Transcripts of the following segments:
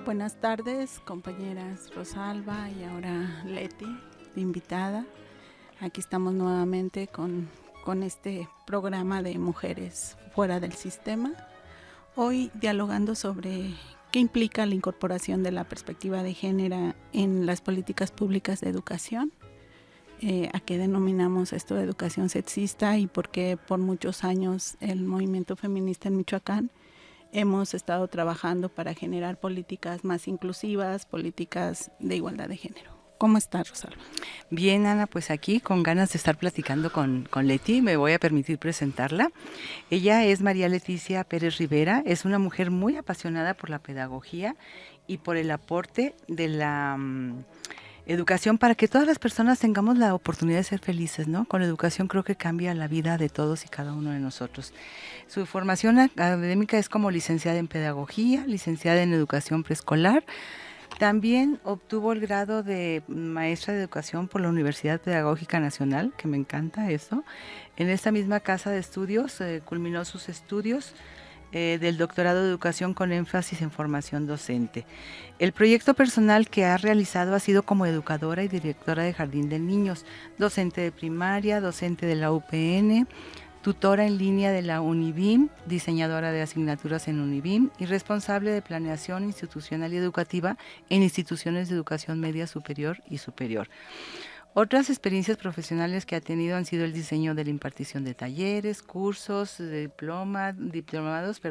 Buenas tardes, compañeras Rosalba y ahora Leti, de invitada. Aquí estamos nuevamente con este programa de Mujeres Fuera del Sistema. Hoy dialogando sobre qué implica la incorporación de la perspectiva de género en las políticas públicas de educación. A qué denominamos esto de educación sexista y por qué por muchos años el movimiento feminista en Michoacán hemos estado trabajando para generar políticas más inclusivas, políticas de igualdad de género. ¿Cómo estás, Rosalba? Bien, Ana, pues aquí con ganas de estar platicando con Leti, me voy a permitir presentarla. Ella es María Leticia Pérez Rivera, es una mujer muy apasionada por la pedagogía y por el aporte de la educación para que todas las personas tengamos la oportunidad de ser felices, ¿no? Con la educación creo que cambia la vida de todos y cada uno de nosotros. Su formación académica es como licenciada en pedagogía, licenciada en educación preescolar. También obtuvo el grado de maestra de educación por la Universidad Pedagógica Nacional, que me encanta eso. En esta misma casa de estudios culminó sus estudios del doctorado de educación con énfasis en formación docente. El proyecto personal que ha realizado ha sido como educadora y directora de Jardín de Niños, docente de primaria, docente de la UPN, tutora en línea de la Univim, diseñadora de asignaturas en Univim y responsable de planeación institucional y educativa en instituciones de educación media superior y superior. Otras experiencias profesionales que ha tenido han sido el diseño de la impartición de talleres, cursos, diplomados,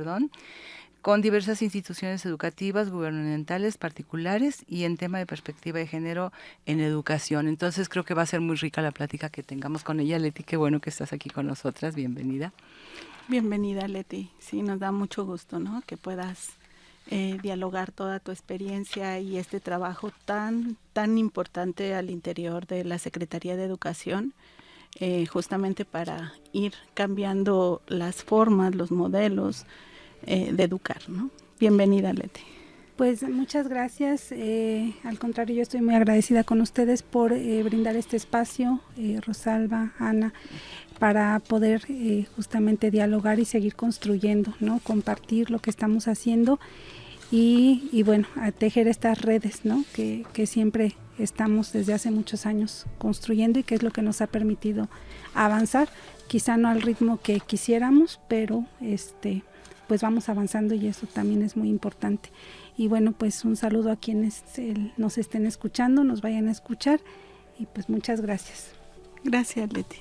con diversas instituciones educativas, gubernamentales, particulares y en tema de perspectiva de género en educación. Entonces creo que va a ser muy rica la plática que tengamos con ella. Leti, qué bueno que estás aquí con nosotras, bienvenida. Bienvenida, Leti. Sí, nos da mucho gusto, ¿no? Que puedas dialogar toda tu experiencia y este trabajo tan importante al interior de la Secretaría de Educación, justamente para ir cambiando las formas, los modelos de educar, ¿no? Bienvenida, Leti. Pues muchas gracias, al contrario, yo estoy muy agradecida con ustedes por brindar este espacio, Rosalba, Ana, para poder justamente dialogar y seguir construyendo, ¿no? Compartir lo que estamos haciendo y bueno, a tejer estas redes, ¿no? Que siempre estamos desde hace muchos años construyendo y que es lo que nos ha permitido avanzar, quizá no al ritmo que quisiéramos, pero pues vamos avanzando y eso también es muy importante. Y bueno, pues un saludo a quienes nos estén escuchando, nos vayan a escuchar y pues muchas gracias. Gracias, Leti.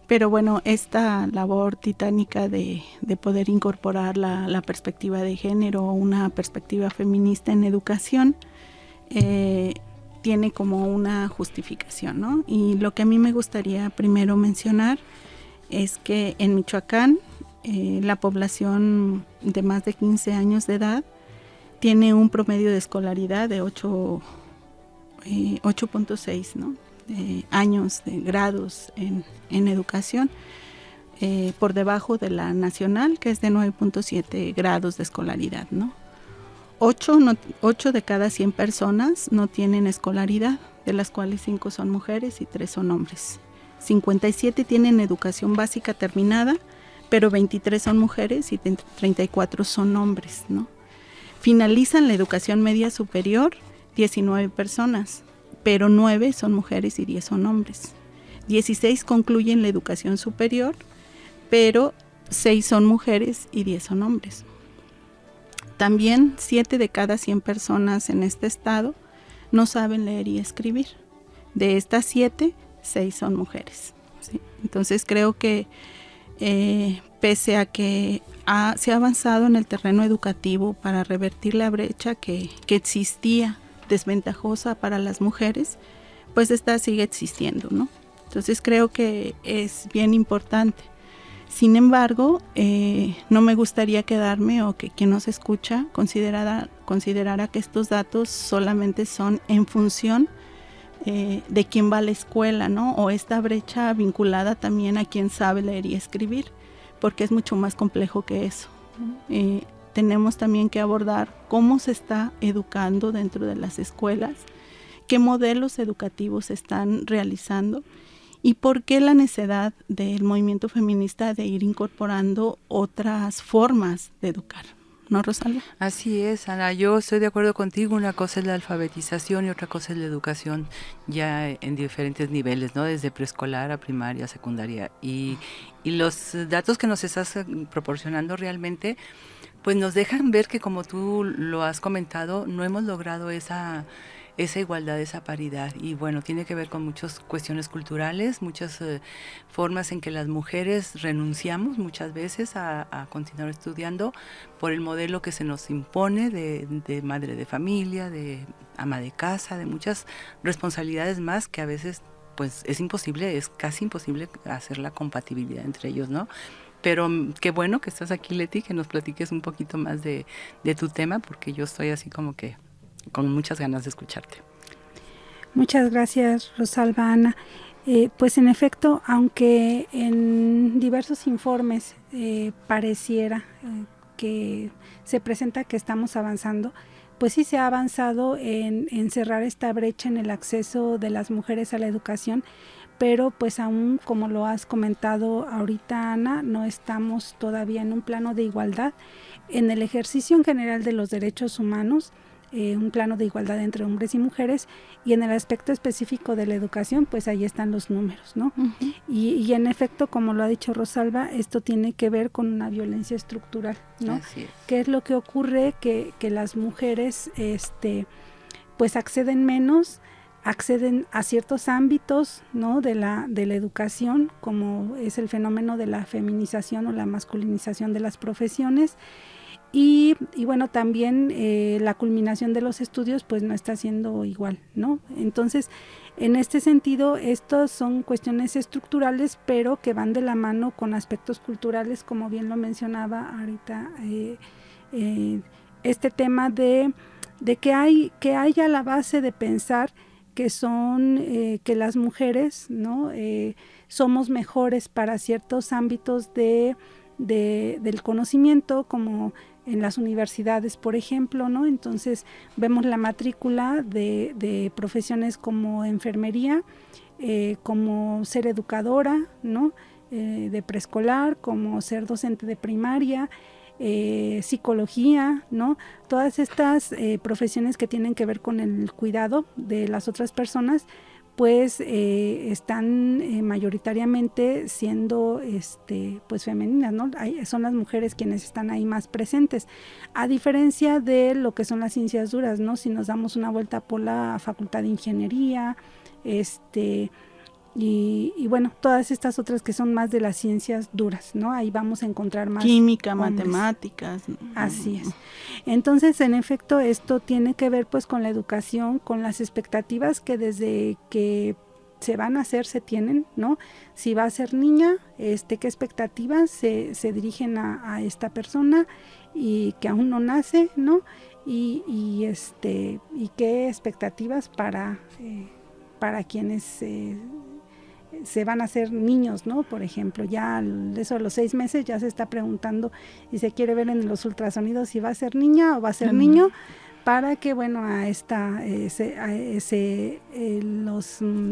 Pero bueno, esta labor titánica de poder incorporar la perspectiva de género, una perspectiva feminista en educación, tiene como una justificación, ¿no? Y lo que a mí me gustaría primero mencionar es que en Michoacán la población de más de 15 años de edad tiene un promedio de escolaridad de 8.6, ¿no? Años de grados en educación, por debajo de la nacional, que es de 9.7 grados de escolaridad, ¿no? 8 de cada 100 personas no tienen escolaridad, de las cuales 5 son mujeres y 3 son hombres. 57 tienen educación básica terminada, pero 23 son mujeres y 34 son hombres, ¿no? Finalizan la educación media superior 19 personas, pero 9 son mujeres y 10 son hombres. 16 concluyen la educación superior, pero 6 son mujeres y 10 son hombres. También 7 de cada 100 personas en este estado no saben leer y escribir. De estas 7, 6 son mujeres, ¿sí? Entonces creo que pese a que se ha avanzado en el terreno educativo para revertir la brecha que existía desventajosa para las mujeres, pues esta sigue existiendo, ¿no? Entonces creo que es bien importante. Sin embargo, no me gustaría quedarme o que quien nos escucha considerara que estos datos solamente son en función de quién va a la escuela, ¿no? O esta brecha vinculada también a quien sabe leer y escribir, porque es mucho más complejo que eso, ¿no? Tenemos también que abordar cómo se está educando dentro de las escuelas, qué modelos educativos se están realizando y por qué la necesidad del movimiento feminista de ir incorporando otras formas de educar. ¿no, Rosalba? Así es, Ana, yo estoy de acuerdo contigo. Una cosa es la alfabetización y otra cosa es la educación ya en diferentes niveles, ¿no? Desde preescolar a primaria, secundaria. Y los datos que nos estás proporcionando realmente pues nos dejan ver que, como tú lo has comentado, no hemos logrado esa igualdad, esa paridad. Y bueno, tiene que ver con muchas cuestiones culturales, muchas formas en que las mujeres renunciamos muchas veces a continuar estudiando por el modelo que se nos impone de madre de familia, de ama de casa, de muchas responsabilidades más que a veces pues es imposible, es casi imposible hacer la compatibilidad entre ellos, ¿no? Pero qué bueno que estás aquí, Leti, que nos platiques un poquito más de tu tema, porque yo estoy así como que con muchas ganas de escucharte. Muchas gracias, Rosalba, Ana. Pues en efecto, aunque en diversos informes pareciera que se presenta que estamos avanzando, pues sí se ha avanzado en cerrar esta brecha en el acceso de las mujeres a la educación, pero pues aún, como lo has comentado ahorita, Ana, no estamos todavía en un plano de igualdad. En el ejercicio en general de los derechos humanos, un plano de igualdad entre hombres y mujeres, y en el aspecto específico de la educación, pues ahí están los números, ¿no? Uh-huh. Y en efecto, como lo ha dicho Rosalba, esto tiene que ver con una violencia estructural, ¿no? Así es. ¿Qué es lo que ocurre? Que las mujeres pues acceden menos, acceden a ciertos ámbitos, ¿no? de la educación, como es el fenómeno de la feminización o la masculinización de las profesiones. Y bueno, también la culminación de los estudios pues no está siendo igual, ¿no? Entonces, en este sentido, estas son cuestiones estructurales, pero que van de la mano con aspectos culturales, como bien lo mencionaba ahorita, este tema de que hay a la base de pensar que son que las mujeres, ¿no? Somos mejores para ciertos ámbitos del conocimiento, como en las universidades, por ejemplo, ¿no? Entonces vemos la matrícula de profesiones como enfermería, como ser educadora, ¿no? De preescolar, como ser docente de primaria, psicología, ¿no? Todas estas profesiones que tienen que ver con el cuidado de las otras personas, pues están mayoritariamente siendo pues femeninas, ¿no? Son las mujeres quienes están ahí más presentes, a diferencia de lo que son las ciencias duras, ¿no? Si nos damos una vuelta por la Facultad de Ingeniería, y bueno, todas estas otras que son más de las ciencias duras, ¿no? Ahí vamos a encontrar más química, hombres. Matemáticas. Así es. Entonces, en efecto, esto tiene que ver pues con la educación, con las expectativas que desde que se van a hacer se tienen, ¿no? Si va a ser niña, qué expectativas se dirigen a esta persona y que aún no nace, ¿no? Y qué expectativas para quienes se van a hacer niños, ¿no? Por ejemplo, ya eso a los 6 meses ya se está preguntando y se quiere ver en los ultrasonidos si va a ser niña o va a ser niño, para que, bueno,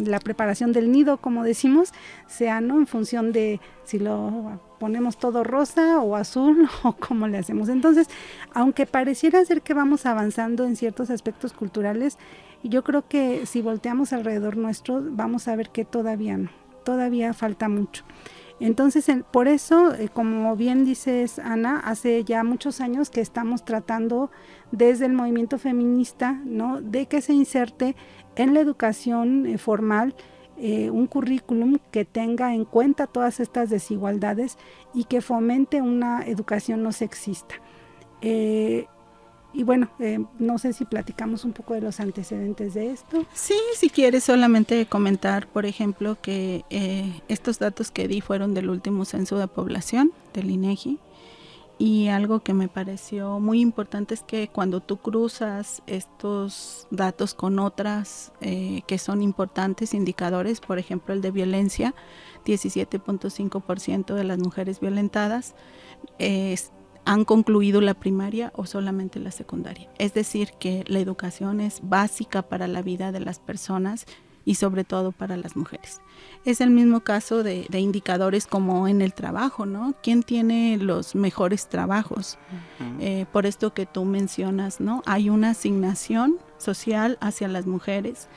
la preparación del nido, como decimos, sea, ¿no? En función de si lo ponemos todo rosa o azul o cómo le hacemos. Entonces, aunque pareciera ser que vamos avanzando en ciertos aspectos culturales, yo creo que si volteamos alrededor nuestro, vamos a ver que todavía falta mucho. Entonces, por eso, como bien dices, Ana, hace ya muchos años que estamos tratando desde el movimiento feminista, ¿no? De que se inserte en la educación formal un currículum que tenga en cuenta todas estas desigualdades y que fomente una educación no sexista. Y bueno, no sé si platicamos un poco de los antecedentes de esto. Sí, si quieres solamente comentar, por ejemplo, que estos datos que di fueron del último censo de población del INEGI, y algo que me pareció muy importante es que cuando tú cruzas estos datos con otras que son importantes indicadores, por ejemplo el de violencia, 17.5% de las mujeres violentadas han concluido la primaria o solamente la secundaria. Es decir, que la educación es básica para la vida de las personas y sobre todo para las mujeres. Es el mismo caso de indicadores como en el trabajo, ¿no? ¿Quién tiene los mejores trabajos? Por esto que tú mencionas, ¿no? Hay una asignación social hacia las mujeres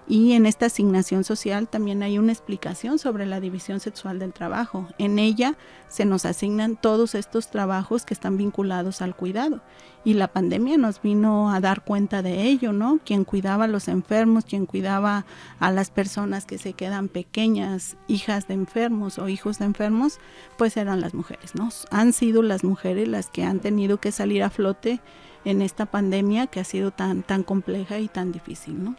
y en esta asignación social también hay una explicación sobre la división sexual del trabajo. En ella se nos asignan todos estos trabajos que están vinculados al cuidado y la pandemia nos vino a dar cuenta de ello, ¿no? Quien cuidaba a los enfermos, quien cuidaba a las personas que se quedan pequeñas, hijas de enfermos o hijos de enfermos, pues eran las mujeres, ¿no? Han sido las mujeres las que han tenido que salir a flote en esta pandemia que ha sido tan compleja y tan difícil, ¿no?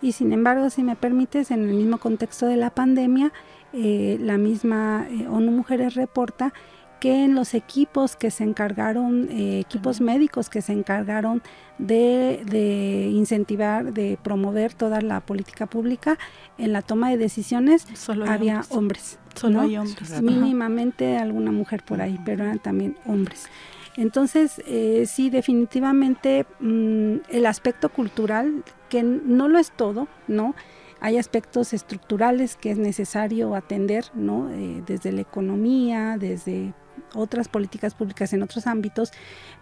Y sin embargo, si me permites, en el mismo contexto de la pandemia, la misma ONU Mujeres reporta que en los equipos que se encargaron, equipos médicos que se encargaron de incentivar, de promover toda la política pública, en la toma de decisiones había hombres. Solo ¿no? hay hombres. Mínimamente alguna mujer por ahí, pero eran también hombres. Entonces, sí, definitivamente el aspecto cultural, que no lo es todo, ¿no? Hay aspectos estructurales que es necesario atender, ¿no? Desde la economía, desde otras políticas públicas en otros ámbitos,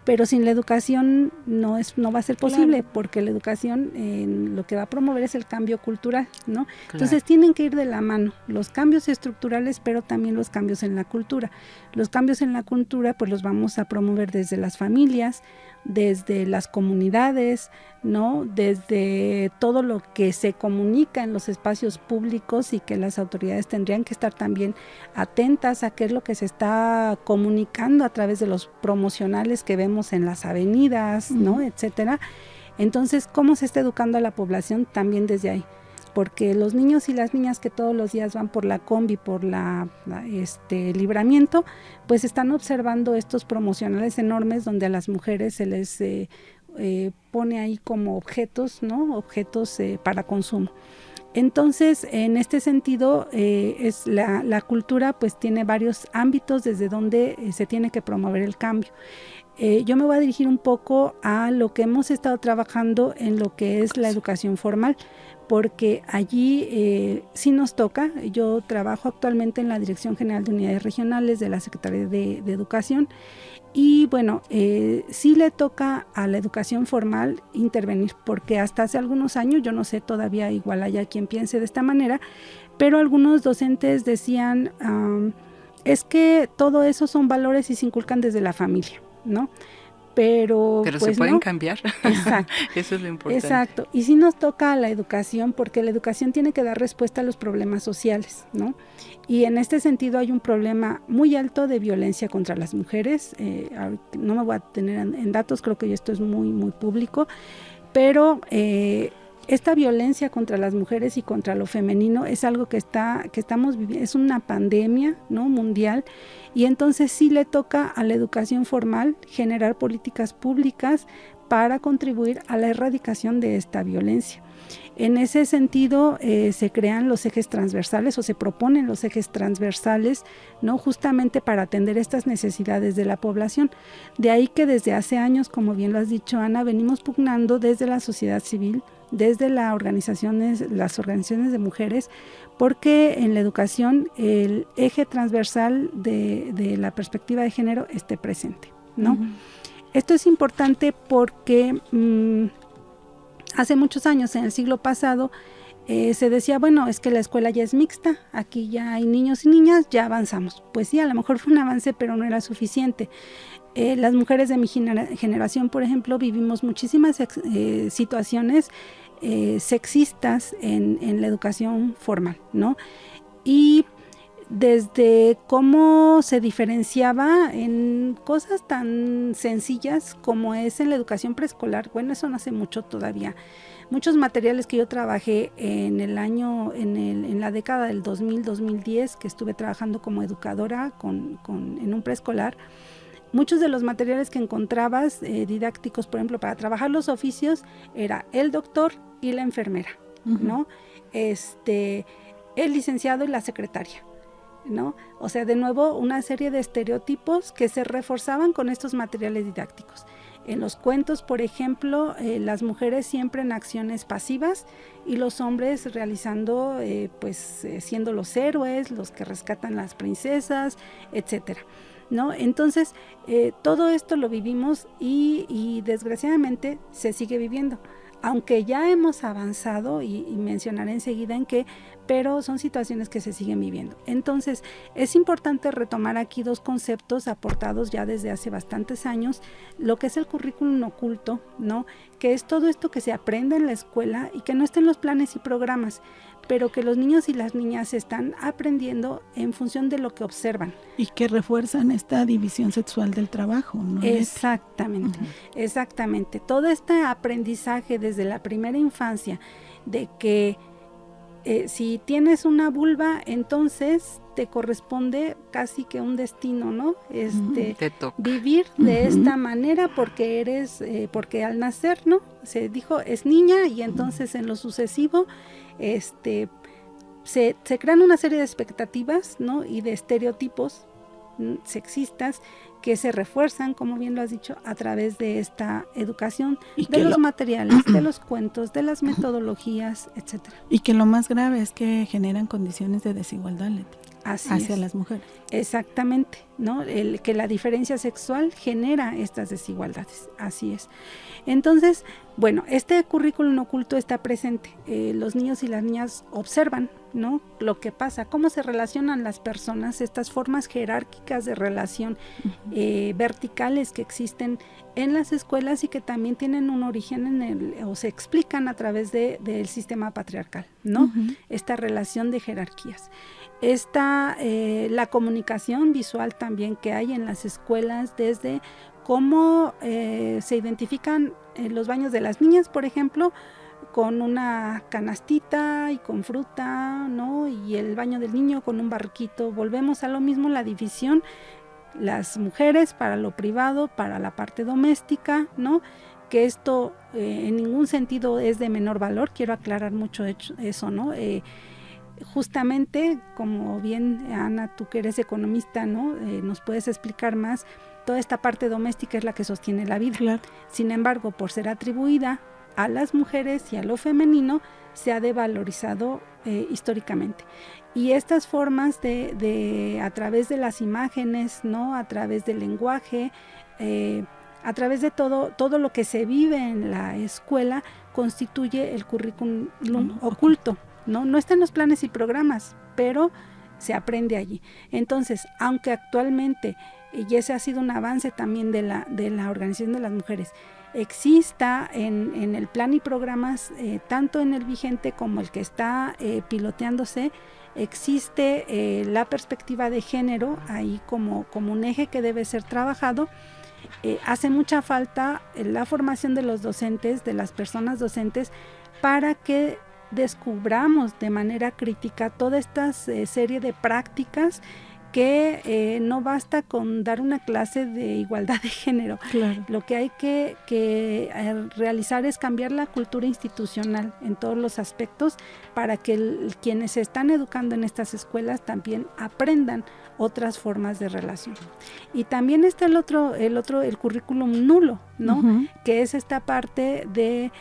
pero sin la educación no va a ser posible, claro, porque la educación lo que va a promover es el cambio cultural, ¿no? Claro. Entonces tienen que ir de la mano los cambios estructurales, pero también los cambios en la cultura. Los cambios en la cultura pues los vamos a promover desde las familias, desde las comunidades, ¿no? Desde todo lo que se comunica en los espacios públicos y que las autoridades tendrían que estar también atentas a qué es lo que se está comunicando a través de los promocionales que vemos en las avenidas, ¿no? Etcétera. Entonces, ¿cómo se está educando a la población? También desde ahí. Porque los niños y las niñas que todos los días van por la combi, por Libramiento, pues están observando estos promocionales enormes donde a las mujeres se les pone ahí como objetos, ¿no? Objetos para consumo. Entonces, en este sentido, es la cultura pues tiene varios ámbitos desde donde se tiene que promover el cambio. Yo me voy a dirigir un poco a lo que hemos estado trabajando en lo que es la educación formal, porque allí sí nos toca. Yo trabajo actualmente en la Dirección General de Unidades Regionales de la Secretaría de Educación y bueno, sí le toca a la educación formal intervenir, porque hasta hace algunos años, yo no sé todavía, igual haya quien piense de esta manera, pero algunos docentes decían, es que todo eso son valores y se inculcan desde la familia, ¿no? Pero pues se pueden no cambiar. Exacto. Eso es lo importante. Exacto. Y sí nos toca a la educación, porque la educación tiene que dar respuesta a los problemas sociales, ¿no? Y en este sentido hay un problema muy alto de violencia contra las mujeres. No me voy a tener en datos, creo que esto es muy, muy público, pero esta violencia contra las mujeres y contra lo femenino es algo que estamos viviendo, es una pandemia, ¿no? Mundial, y entonces sí le toca a la educación formal generar políticas públicas para contribuir a la erradicación de esta violencia. En ese sentido se crean los ejes transversales o se proponen los ejes transversales, ¿no? Justamente para atender estas necesidades de la población. De ahí que desde hace años, como bien lo has dicho, Ana, venimos pugnando desde la sociedad civil, desde las organizaciones de mujeres, porque en la educación el eje transversal de la perspectiva de género esté presente, ¿no? Uh-huh. Esto es importante porque hace muchos años, en el siglo pasado, se decía, bueno, es que la escuela ya es mixta, aquí ya hay niños y niñas, ya avanzamos. Pues sí, a lo mejor fue un avance, pero no era suficiente. Las mujeres de mi generación, por ejemplo, vivimos muchísimas situaciones sexistas en la educación formal, ¿no? Y desde cómo se diferenciaba en cosas tan sencillas como es en la educación preescolar, bueno, eso no hace mucho todavía. Muchos materiales que yo trabajé en la década del 2000-2010, que estuve trabajando como educadora en un preescolar, muchos de los materiales que encontrabas didácticos, por ejemplo, para trabajar los oficios, era el doctor y la enfermera, uh-huh, ¿no? El licenciado y la secretaria, ¿no? O sea, de nuevo, una serie de estereotipos que se reforzaban con estos materiales didácticos. En los cuentos, por ejemplo, las mujeres siempre en acciones pasivas y los hombres realizando, siendo los héroes, los que rescatan las princesas, etcétera, ¿no? Entonces, todo esto lo vivimos y desgraciadamente se sigue viviendo. Aunque ya hemos avanzado, y mencionaré enseguida en qué, pero son situaciones que se siguen viviendo. Entonces, es importante retomar aquí dos conceptos aportados ya desde hace bastantes años, lo que es el currículum oculto, ¿no? Que es todo esto que se aprende en la escuela y que no está en los planes y programas, pero que los niños y las niñas están aprendiendo en función de lo que observan. Y que refuerzan esta división sexual del trabajo, ¿no? Exactamente, exactamente. Todo este aprendizaje desde la primera infancia de que si tienes una vulva, entonces te corresponde casi que un destino, ¿no? Vivir de esta manera porque eres, porque al nacer, ¿no? Se dijo es niña y entonces en lo sucesivo, se crean una serie de expectativas, ¿no? Y de estereotipos sexistas que se refuerzan, como bien lo has dicho, a través de esta educación, de los materiales, de los cuentos, de las metodologías, etcétera. Y que lo más grave es que generan condiciones de desigualdad hacia las mujeres. Exactamente, ¿no? Que la diferencia sexual genera estas desigualdades, así es. Entonces, bueno, este currículum oculto está presente. Los niños y las niñas observan, ¿no? Lo que pasa, cómo se relacionan las personas, estas formas jerárquicas de relación verticales que existen en las escuelas y que también tienen un origen o se explican a través del sistema patriarcal, ¿no? Esta relación de jerarquías. La comunicación visual también que hay en las escuelas, desde cómo se identifican los baños de las niñas, por ejemplo, con una canastita y con fruta, ¿no? Y el baño del niño con un barquito. Volvemos a lo mismo, la división, las mujeres para lo privado, para la parte doméstica, ¿no? Que esto en ningún sentido es de menor valor, quiero aclarar mucho eso, ¿no? Justamente, como bien, Ana, tú que eres economista, ¿no? Nos puedes explicar más, toda esta parte doméstica es la que sostiene la vida. Claro. Sin embargo, por ser atribuida a las mujeres y a lo femenino, se ha devalorizado históricamente. Y estas formas a través de las imágenes, ¿no? A través del lenguaje, a través de todo lo que se vive en la escuela, constituye el currículum oculto. No está en los planes y programas, pero se aprende allí. Entonces, aunque actualmente, y ese ha sido un avance también de la Organización de las Mujeres, exista en el plan y programas, tanto en el vigente como el que está piloteándose, existe la perspectiva de género ahí como un eje que debe ser trabajado. Hace mucha falta la formación de los docentes, de las personas docentes, para que descubramos de manera crítica toda esta serie de prácticas que no basta con dar una clase de igualdad de género. Claro. Lo que hay que realizar es cambiar la cultura institucional en todos los aspectos para que quienes se están educando en estas escuelas también aprendan otras formas de relación. Y también está el currículum nulo, ¿no? Que es esta parte de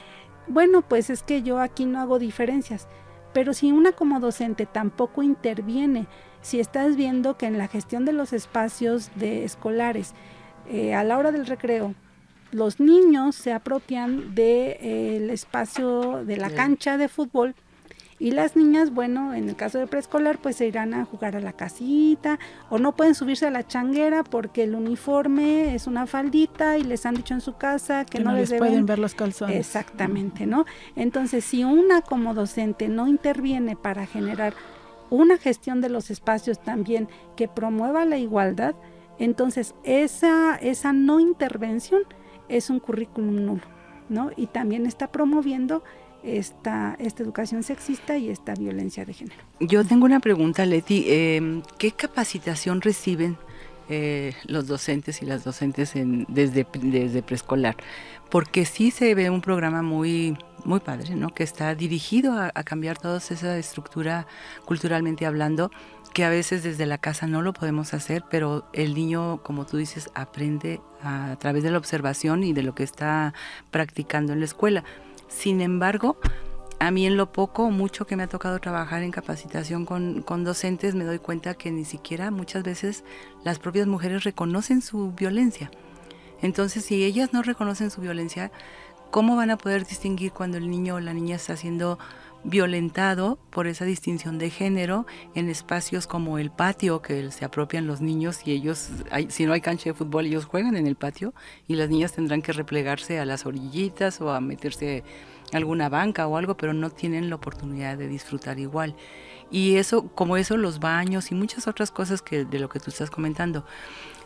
bueno, pues es que yo aquí no hago diferencias, pero si una como docente tampoco interviene, si estás viendo que en la gestión de los espacios escolares, a la hora del recreo, los niños se apropian del espacio de la cancha de fútbol, y las niñas, bueno, en el caso de preescolar, pues se irán a jugar a la casita, o no pueden subirse a la changuera porque el uniforme es una faldita y les han dicho en su casa que no les pueden ver los calzones. Exactamente, ¿no? Entonces, si una como docente no interviene para generar una gestión de los espacios también que promueva la igualdad, entonces esa no intervención es un currículum nulo, ¿no? Y también está promoviendo esta educación sexista y esta violencia de género. Yo tengo una pregunta, Leti. ¿Qué capacitación reciben los docentes y las docentes desde preescolar? Porque sí se ve un programa muy, muy padre, ¿no? Que está dirigido a cambiar toda esa estructura culturalmente hablando que a veces desde la casa no lo podemos hacer, pero el niño, como tú dices, aprende a través de la observación y de lo que está practicando en la escuela. Sin embargo, a mí en lo poco o mucho que me ha tocado trabajar en capacitación con docentes, me doy cuenta que ni siquiera muchas veces las propias mujeres reconocen su violencia. Entonces, si ellas no reconocen su violencia, ¿cómo van a poder distinguir cuando el niño o la niña está siendo violentado por esa distinción de género en espacios como el patio, que se apropian los niños y ellos, si no hay cancha de fútbol, ellos juegan en el patio y las niñas tendrán que replegarse a las orillitas o a meterse a alguna banca o algo, pero no tienen la oportunidad de disfrutar igual. Y eso, como eso, los baños y muchas otras cosas de lo que tú estás comentando.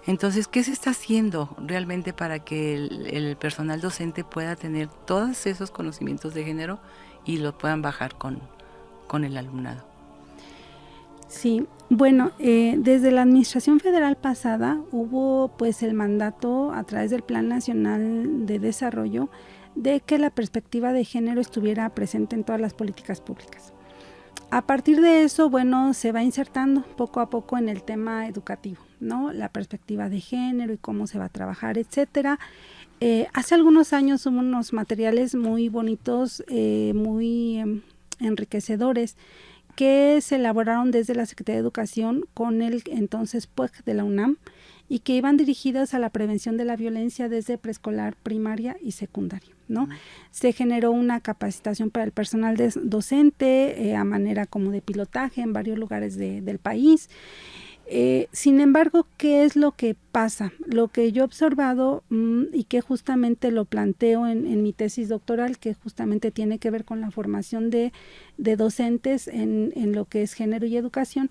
Entonces, ¿qué se está haciendo realmente para que el personal docente pueda tener todos esos conocimientos de género y lo puedan bajar con el alumnado? Sí, bueno, desde la administración federal pasada hubo pues el mandato a través del Plan Nacional de Desarrollo de que la perspectiva de género estuviera presente en todas las políticas públicas. A partir de eso, bueno, se va insertando poco a poco en el tema educativo, ¿no? La perspectiva de género y cómo se va a trabajar, etcétera. Hace algunos años hubo unos materiales muy bonitos, muy enriquecedores, que se elaboraron desde la Secretaría de Educación con el entonces PUEG de la UNAM y que iban dirigidos a la prevención de la violencia desde preescolar, primaria y secundaria, ¿no? Se generó una capacitación para el personal docente a manera como de pilotaje en varios lugares del país. Sin embargo, ¿qué es lo que pasa? Lo que yo he observado y que justamente lo planteo en mi tesis doctoral, que justamente tiene que ver con la formación de docentes en lo que es género y educación,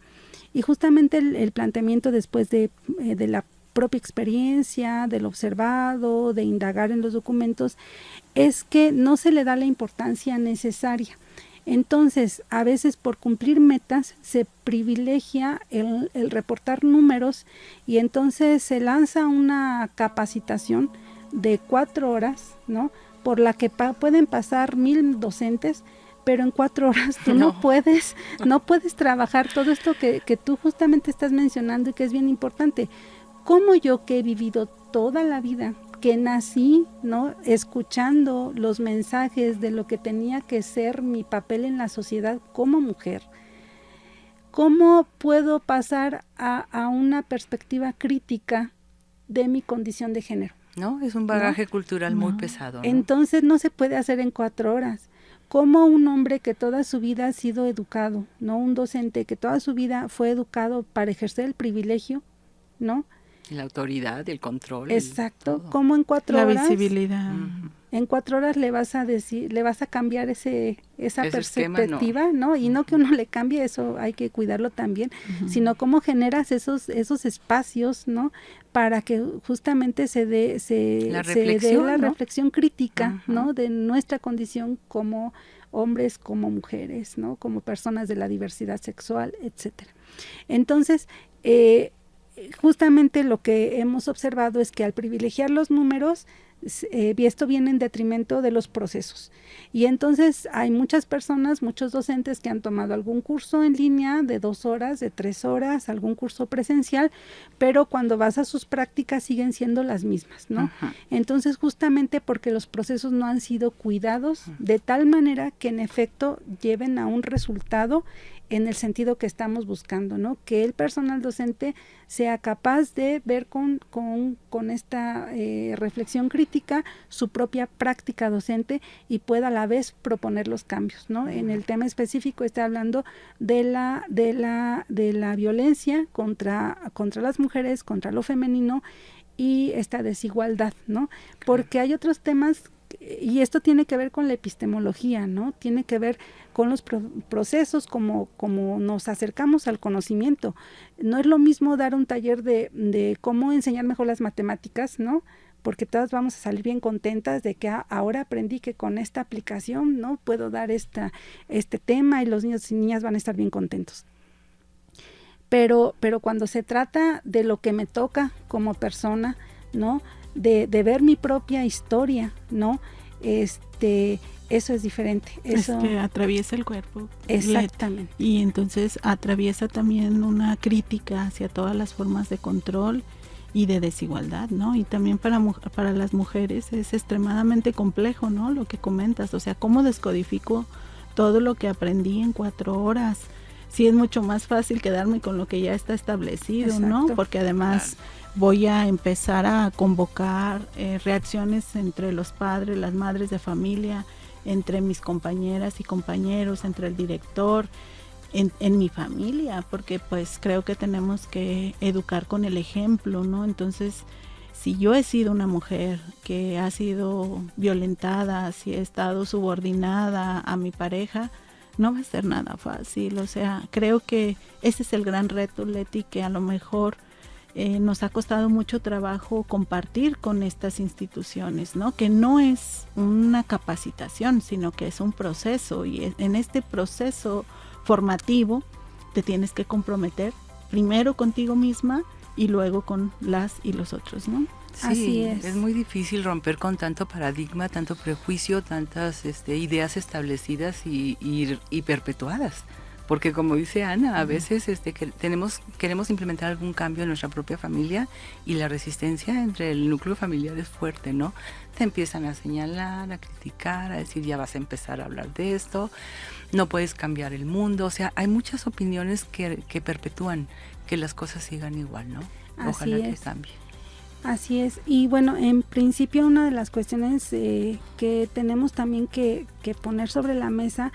y justamente el planteamiento después de la propia experiencia, del observado, de indagar en los documentos, es que no se le da la importancia necesaria. Entonces, a veces por cumplir metas se privilegia el reportar números y entonces se lanza una capacitación de 4 horas, ¿no? Por la que pueden pasar 1000 docentes, pero en 4 horas tú no puedes trabajar todo esto que tú justamente estás mencionando y que es bien importante. Como yo, que he vivido toda la vida, que nací, ¿no?, escuchando los mensajes de lo que tenía que ser mi papel en la sociedad como mujer, ¿cómo puedo pasar a una perspectiva crítica de mi condición de género? No, es un bagaje cultural muy pesado, ¿no? Entonces no se puede hacer en 4 horas. Como un hombre que toda su vida ha sido educado, ¿no?, un docente que toda su vida fue educado para ejercer el privilegio, ¿no?, la autoridad, el control. Exacto, como en 4 horas. La visibilidad. En 4 horas le vas a cambiar esa perspectiva, esquema, ¿no? Y no que uno le cambie, eso hay que cuidarlo también, sino cómo generas esos espacios, ¿no?, para que justamente se dé la reflexión crítica, ¿no?, de nuestra condición como hombres, como mujeres, ¿no?, como personas de la diversidad sexual, etcétera. Entonces, justamente lo que hemos observado es que al privilegiar los números, esto viene en detrimento de los procesos. Y entonces hay muchas personas, muchos docentes que han tomado algún curso en línea de 2 horas, de 3 horas, algún curso presencial, pero cuando vas a sus prácticas siguen siendo las mismas, ¿no? Entonces, justamente porque los procesos no han sido cuidados de tal manera que en efecto lleven a un resultado en el sentido que estamos buscando, ¿no? Que el personal docente sea capaz de ver con esta reflexión crítica su propia práctica docente y pueda a la vez proponer los cambios, ¿no? En el tema específico está hablando de la violencia contra las mujeres, contra lo femenino y esta desigualdad, ¿no? Porque hay otros temas. Y esto tiene que ver con la epistemología, ¿no? Tiene que ver con los procesos, como nos acercamos al conocimiento. No es lo mismo dar un taller de cómo enseñar mejor las matemáticas, ¿no?, porque todas vamos a salir bien contentas de que ahora aprendí que con esta aplicación, ¿no?, puedo dar este tema y los niños y niñas van a estar bien contentos. Pero cuando se trata de lo que me toca como persona, ¿no?, de ver mi propia historia, ¿no?, eso es diferente. Eso es que atraviesa el cuerpo. Exactamente. Y entonces atraviesa también una crítica hacia todas las formas de control y de desigualdad, ¿no? Y también para las mujeres es extremadamente complejo, ¿no? Lo que comentas, o sea, cómo descodifico todo lo que aprendí en 4 horas. Sí, es mucho más fácil quedarme con lo que ya está establecido, exacto, ¿no? Porque además voy a empezar a convocar reacciones entre los padres, las madres de familia, entre mis compañeras y compañeros, entre el director, en mi familia, porque pues creo que tenemos que educar con el ejemplo, ¿no? Entonces, si yo he sido una mujer que ha sido violentada, si he estado subordinada a mi pareja, no va a ser nada fácil. O sea, creo que ese es el gran reto, Leti, que a lo mejor nos ha costado mucho trabajo compartir con estas instituciones, ¿no? Que no es una capacitación, sino que es un proceso, y en este proceso formativo te tienes que comprometer primero contigo misma y luego con las y los otros, ¿no? Sí, así es muy difícil romper con tanto paradigma, tanto prejuicio, tantas ideas establecidas y perpetuadas. Porque como dice Ana, a veces queremos implementar algún cambio en nuestra propia familia y la resistencia entre el núcleo familiar es fuerte, ¿no? Te empiezan a señalar, a criticar, a decir ya vas a empezar a hablar de esto, no puedes cambiar el mundo. O sea, hay muchas opiniones que perpetúan que las cosas sigan igual, ¿no? Ojalá que cambie. Así es, y bueno, en principio una de las cuestiones que tenemos también que poner sobre la mesa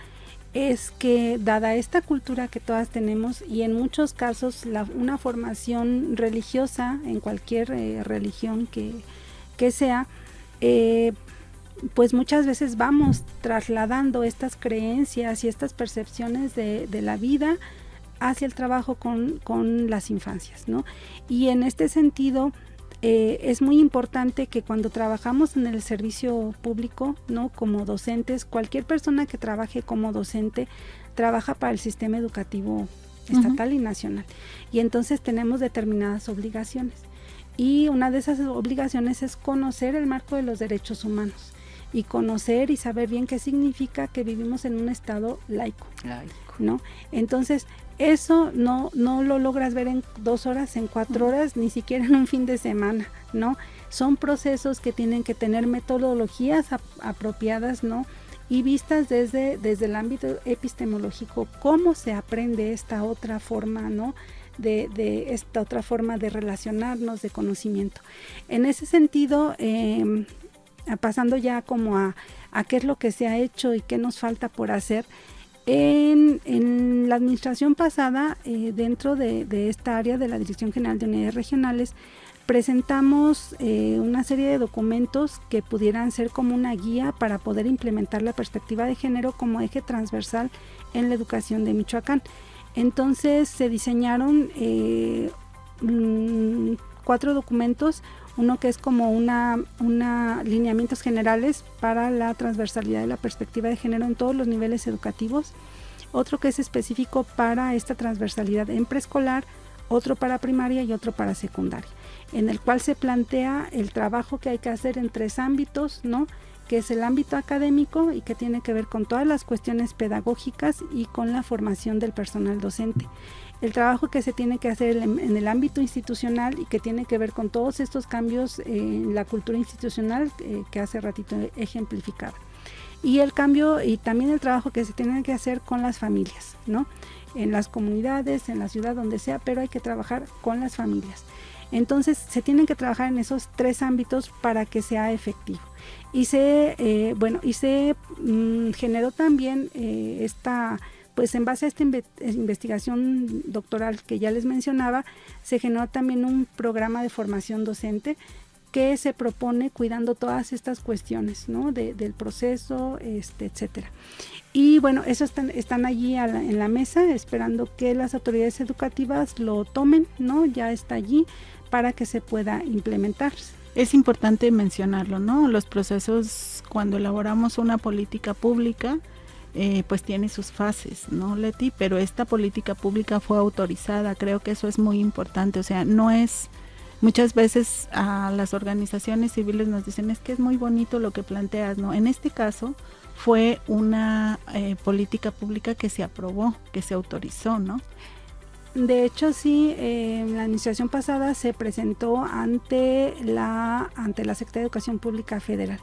es que, dada esta cultura que todas tenemos y en muchos casos una formación religiosa en cualquier religión que sea, pues muchas veces vamos trasladando estas creencias y estas percepciones de la vida hacia el trabajo con las infancias, ¿no? Y en este sentido es muy importante que cuando trabajamos en el servicio público, ¿no? Como docentes, cualquier persona que trabaje como docente trabaja para el sistema educativo estatal y nacional, y entonces tenemos determinadas obligaciones, y una de esas obligaciones es conocer el marco de los derechos humanos y conocer y saber bien qué significa que vivimos en un estado laico, ¿no? Entonces eso no lo logras ver en 2 horas, en 4 horas, ni siquiera en un fin de semana, ¿no? Son procesos que tienen que tener metodologías apropiadas, ¿no? Y vistas desde el ámbito epistemológico, cómo se aprende esta otra forma, ¿no? De esta otra forma de relacionarnos, de conocimiento. En ese sentido, pasando ya como a qué es lo que se ha hecho y qué nos falta por hacer. En la administración pasada, dentro de esta área de la Dirección General de Unidades Regionales, presentamos una serie de documentos que pudieran ser como una guía para poder implementar la perspectiva de género como eje transversal en la educación de Michoacán. Entonces se diseñaron 4 documentos, uno que es como una lineamientos generales para la transversalidad de la perspectiva de género en todos los niveles educativos, otro que es específico para esta transversalidad en preescolar, otro para primaria y otro para secundaria, en el cual se plantea el trabajo que hay que hacer en 3 ámbitos, ¿no? Que es el ámbito académico y que tiene que ver con todas las cuestiones pedagógicas y con la formación del personal docente. El trabajo que se tiene que hacer en el ámbito institucional y que tiene que ver con todos estos cambios en la cultura institucional que hace ratito ejemplificaba. Y el cambio y también el trabajo que se tiene que hacer con las familias, ¿no? En las comunidades, en la ciudad, donde sea, pero hay que trabajar con las familias. Entonces se tienen que trabajar en esos 3 ámbitos para que sea efectivo. Y se generó también pues en base a esta investigación doctoral que ya les mencionaba, se generó también un programa de formación docente que se propone cuidando todas estas cuestiones, ¿no? Del proceso, etcétera. Y bueno, eso están allí en la mesa, esperando que las autoridades educativas lo tomen, ¿no? Ya está allí para que se pueda implementar. Es importante mencionarlo, ¿no? Los procesos, cuando elaboramos una política pública, pues tiene sus fases, ¿no, Leti? Pero esta política pública fue autorizada, creo que eso es muy importante, o sea, no es Muchas veces a las organizaciones civiles nos dicen, es que es muy bonito lo que planteas, ¿no? En este caso fue una política pública que se aprobó, que se autorizó, ¿no? De hecho, sí, la administración pasada se presentó ante la Secretaría de Educación Pública Federal.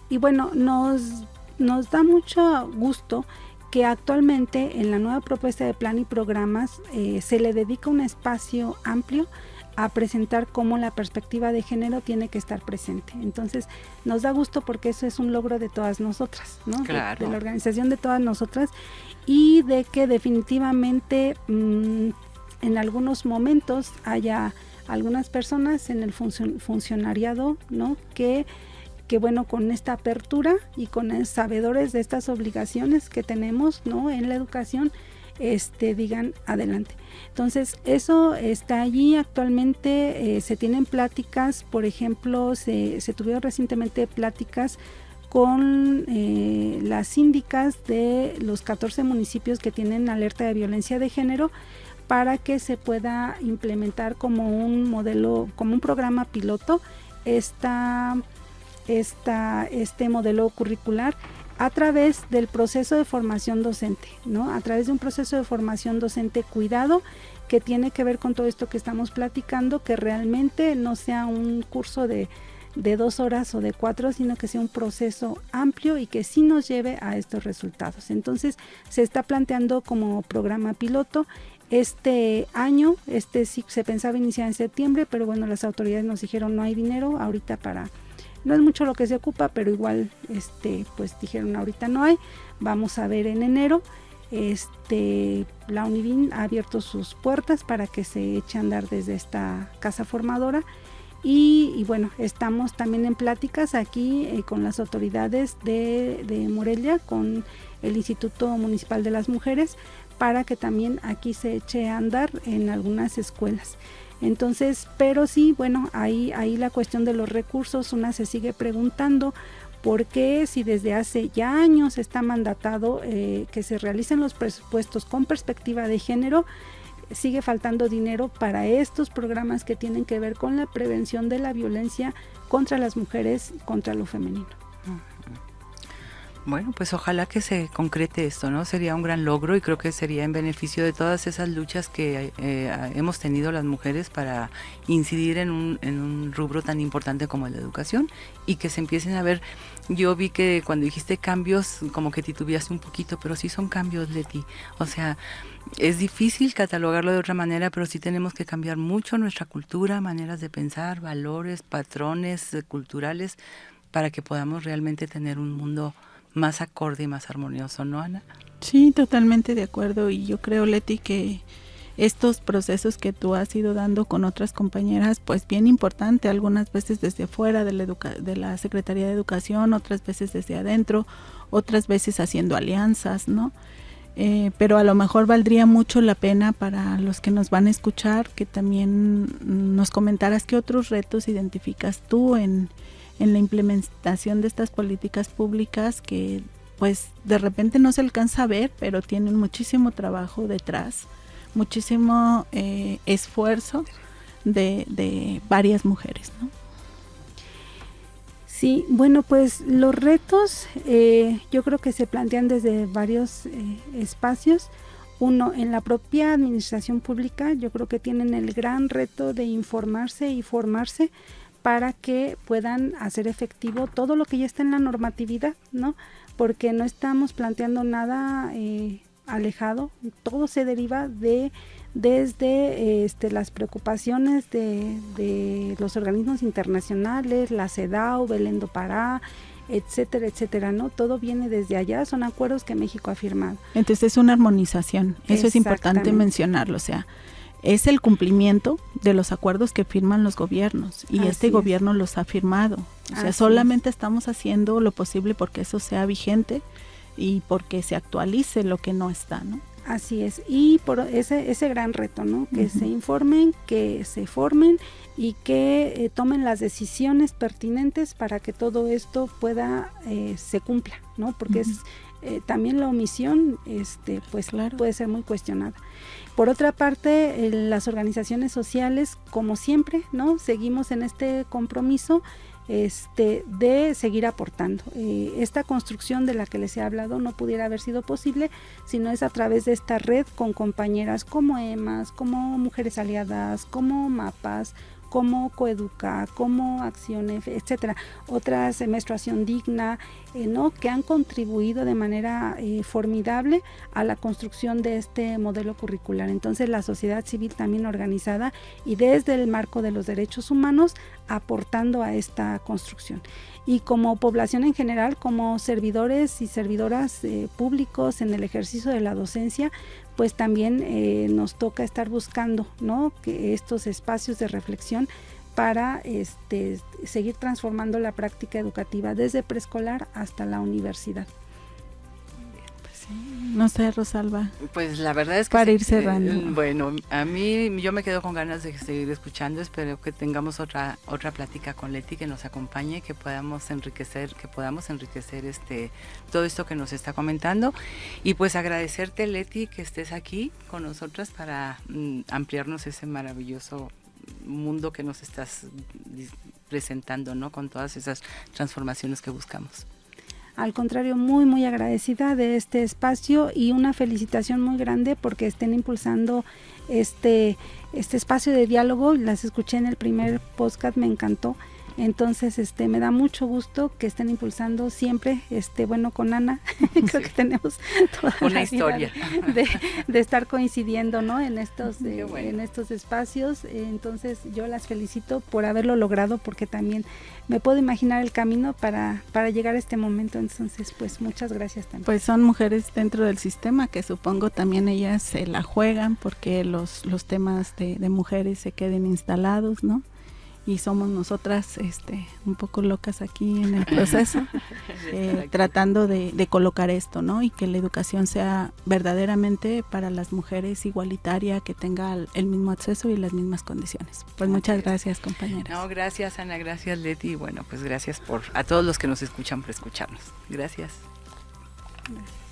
Y bueno, nos da mucho gusto que actualmente en la nueva propuesta de plan y programas se le dedica un espacio amplio a presentar cómo la perspectiva de género tiene que estar presente. Entonces, nos da gusto porque eso es un logro de todas nosotras, ¿no? Claro. De la organización de todas nosotras, y de que definitivamente en algunos momentos haya algunas personas en el funcionariado, ¿no? Que bueno, con esta apertura y con sabedores de estas obligaciones que tenemos, ¿no? En la educación, digan adelante. Entonces, eso está allí actualmente. Se tienen pláticas, por ejemplo, se tuvieron recientemente pláticas con las síndicas de los 14 municipios que tienen alerta de violencia de género, para que se pueda implementar como un modelo, como un programa piloto, este modelo curricular a través del proceso de formación docente, ¿no? A través de un proceso de formación docente cuidado, que tiene que ver con todo esto que estamos platicando, que realmente no sea un curso de 2 horas o de 4, sino que sea un proceso amplio y que sí nos lleve a estos resultados. Entonces, se está planteando como programa piloto. Este año, sí se pensaba iniciar en septiembre, pero bueno, las autoridades nos dijeron no hay dinero ahorita no es mucho lo que se ocupa, pero igual pues dijeron ahorita no hay, vamos a ver en enero. La Univin ha abierto sus puertas para que se eche a andar desde esta casa formadora, y bueno, estamos también en pláticas aquí con las autoridades de Morelia, con el Instituto Municipal de las Mujeres, para que también aquí se eche a andar en algunas escuelas. Entonces, pero sí, bueno, ahí la cuestión de los recursos, una se sigue preguntando por qué, si desde hace ya años está mandatado que se realicen los presupuestos con perspectiva de género, sigue faltando dinero para estos programas que tienen que ver con la prevención de la violencia contra las mujeres y contra lo femenino. Bueno, pues ojalá que se concrete esto, ¿no? Sería un gran logro y creo que sería en beneficio de todas esas luchas que hemos tenido las mujeres para incidir en un rubro tan importante como la educación, y que se empiecen a ver. Yo vi que cuando dijiste cambios, como que titubeaste un poquito, pero sí son cambios, Leti. O sea, es difícil catalogarlo de otra manera, pero sí tenemos que cambiar mucho nuestra cultura, maneras de pensar, valores, patrones culturales, para que podamos realmente tener un mundo más acorde y más armonioso, ¿no, Ana? Sí, totalmente de acuerdo, y yo creo, Leti, que estos procesos que tú has ido dando con otras compañeras, pues bien importante, algunas veces desde fuera de la Secretaría de Educación, otras veces desde adentro, otras veces haciendo alianzas, ¿no? Pero a lo mejor valdría mucho la pena para los que nos van a escuchar que también nos comentaras qué otros retos identificas tú en la implementación de estas políticas públicas que pues de repente no se alcanza a ver, pero tienen muchísimo trabajo detrás, muchísimo esfuerzo de varias mujeres, ¿no? Sí, bueno, pues los retos yo creo que se plantean desde varios espacios. Uno, en la propia administración pública, yo creo que tienen el gran reto de informarse y formarse para que puedan hacer efectivo todo lo que ya está en la normatividad, ¿no? Porque no estamos planteando nada alejado, todo se deriva desde las preocupaciones de los organismos internacionales, la CEDAW, Belén do Pará, etcétera, etcétera, ¿no? Todo viene desde allá, son acuerdos que México ha firmado. Entonces es una armonización, eso es importante mencionarlo, o sea, es el cumplimiento de los acuerdos que firman los gobiernos, y este gobierno los ha firmado. O sea, solamente estamos haciendo lo posible porque eso sea vigente y porque se actualice lo que no está, ¿no? Así es, y por ese gran reto, ¿no? Que se informen, que se formen y que tomen las decisiones pertinentes para que todo esto se cumpla, ¿no? Porque también la omisión pues claro, puede ser muy cuestionada. Por otra parte, las organizaciones sociales, como siempre, ¿no? Seguimos en este compromiso de seguir aportando. Esta construcción de la que les he hablado no pudiera haber sido posible si no es a través de esta red con compañeras como EMAS, como Mujeres Aliadas, como MAPAS, como Coeduca, como Acciones, etcétera, otras, Menstruación Digna, ¿no? Que han contribuido de manera formidable a la construcción de este modelo curricular. Entonces la sociedad civil también organizada y desde el marco de los derechos humanos aportando a esta construcción. Y como población en general, como servidores y servidoras públicos en el ejercicio de la docencia, pues también nos toca estar buscando, ¿no? Que estos espacios de reflexión para seguir transformando la práctica educativa desde preescolar hasta la universidad. No sé, Rosalba. Pues la verdad es que para ir cerrando. Bueno, a mí yo me quedo con ganas de seguir escuchando. Espero que tengamos otra plática con Leti que nos acompañe, que podamos enriquecer todo esto que nos está comentando. Y pues agradecerte, Leti, que estés aquí con nosotras para ampliarnos ese maravilloso mundo que nos estás presentando, ¿no? Con todas esas transformaciones que buscamos. Al contrario, muy muy agradecida de este espacio y una felicitación muy grande porque estén impulsando este espacio de diálogo. Las escuché en el primer podcast, me encantó. Entonces me da mucho gusto que estén impulsando siempre, bueno, con Ana creo que tenemos toda una historia de estar coincidiendo, ¿no? En estos espacios. Entonces yo las felicito por haberlo logrado, porque también me puedo imaginar el camino para llegar a este momento. Entonces pues muchas gracias también. Pues son mujeres dentro del sistema que supongo también ellas se la juegan porque los temas de mujeres se queden instalados, ¿no? Y somos nosotras un poco locas aquí en el proceso, tratando de colocar esto, ¿no? Y que la educación sea verdaderamente para las mujeres igualitaria, que tenga el mismo acceso y las mismas condiciones. Pues muchas gracias, compañeras. No, gracias, Ana, gracias, Leti, y bueno, pues gracias a todos los que nos escuchan por escucharnos. Gracias. Gracias.